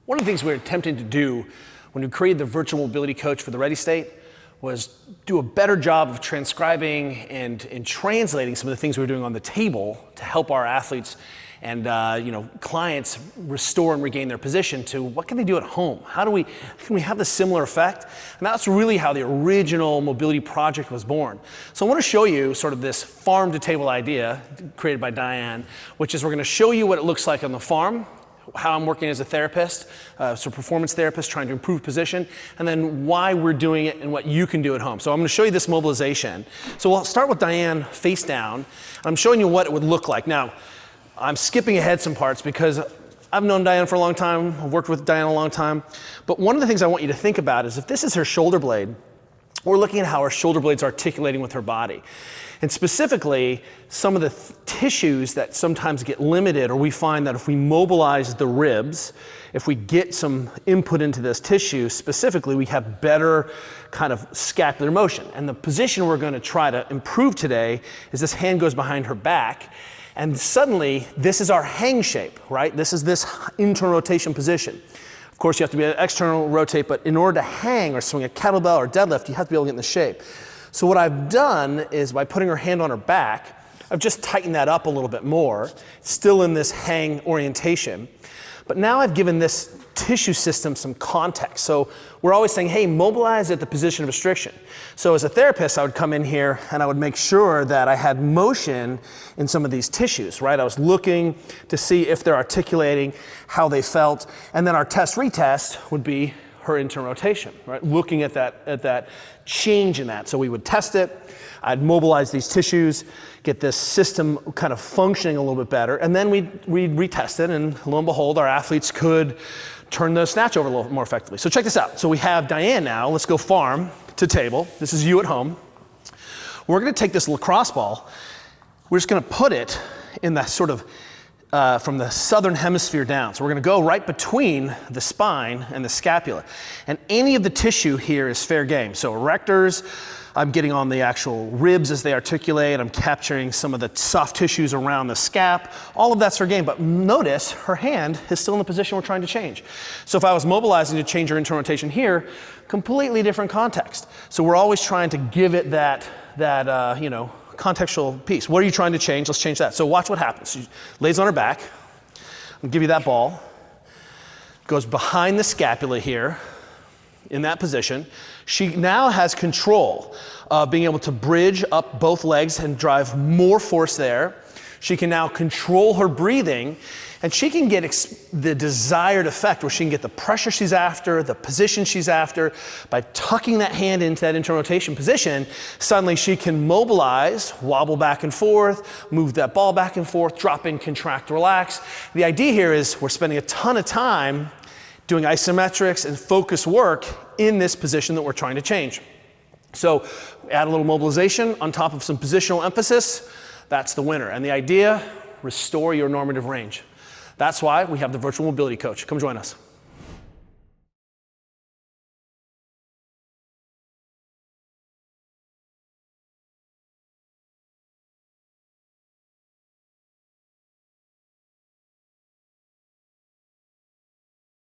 One of the things we were attempting to do when we created the virtual mobility coach for the Ready State was do a better job of transcribing and translating some of the things we were doing on the table to help our athletes and clients restore and regain their position to what can they do at home? Can we have the similar effect? And that's really how the original mobility project was born. So I want to show you sort of this farm to table idea created by Diane, which is we're going to show you what it looks like on the farm, how I'm working as a therapist, so performance therapist trying to improve position, and then why we're doing it and what you can do at home. So I'm going to show you this mobilization. So we'll start with Diane face down. I'm showing you what it would look like. Now, I'm skipping ahead some parts because I've known Diane for a long time. I've worked with Diane a long time. But one of the things I want you to think about is if this is her shoulder blade, we're looking at how her shoulder blade's articulating with her body. And specifically, some of the tissues that sometimes get limited, or we find that if we mobilize the ribs, if we get some input into this tissue, specifically, we have better kind of scapular motion. And the position we're going to try to improve today is this hand goes behind her back, and suddenly, this is our hang shape, right? This is this internal rotation position. Of course, you have to be an external rotate, but in order to hang or swing a kettlebell or deadlift, you have to be able to get in the shape. So what I've done is by putting her hand on her back, I've just tightened that up a little bit more, still in this hang orientation. But now I've given this tissue system some context. So we're always saying, hey, mobilize at the position of restriction. So as a therapist, I would come in here and I would make sure that I had motion in some of these tissues, right? I was looking to see if they're articulating, how they felt, and then our retest would be her internal rotation, right? Looking at that change in that. So we would test it, I'd mobilize these tissues, get this system kind of functioning a little bit better, and then we'd retest it, and lo and behold, our athletes could turn the snatch over a little more effectively. So check this out. So we have Diane now. Let's go farm to table. This is you at home. We're going to take this lacrosse ball. We're just going to put it in that sort of from the southern hemisphere down. So we're going to go right between the spine and the scapula. And any of the tissue here is fair game. So erectors, I'm getting on the actual ribs as they articulate. I'm capturing some of the soft tissues around the scap. All of that's fair game. But notice her hand is still in the position we're trying to change. So if I was mobilizing to change her internal rotation here, completely different context. So we're always trying to give it that contextual piece. What are you trying to change? Let's change that. So watch what happens. She lays on her back. I'll give you that ball. Goes behind the scapula here in that position. She now has control of being able to bridge up both legs and drive more force there. She can now control her breathing, and she can get the desired effect where she can get the pressure she's after, the position she's after. By tucking that hand into that internal rotation position, suddenly she can mobilize, wobble back and forth, move that ball back and forth, drop in, contract, relax. The idea here is we're spending a ton of time doing isometrics and focus work in this position that we're trying to change. So add a little mobilization on top of some positional emphasis. That's the winner. And the idea, restore your normative range. That's why we have the virtual mobility coach. Come join us.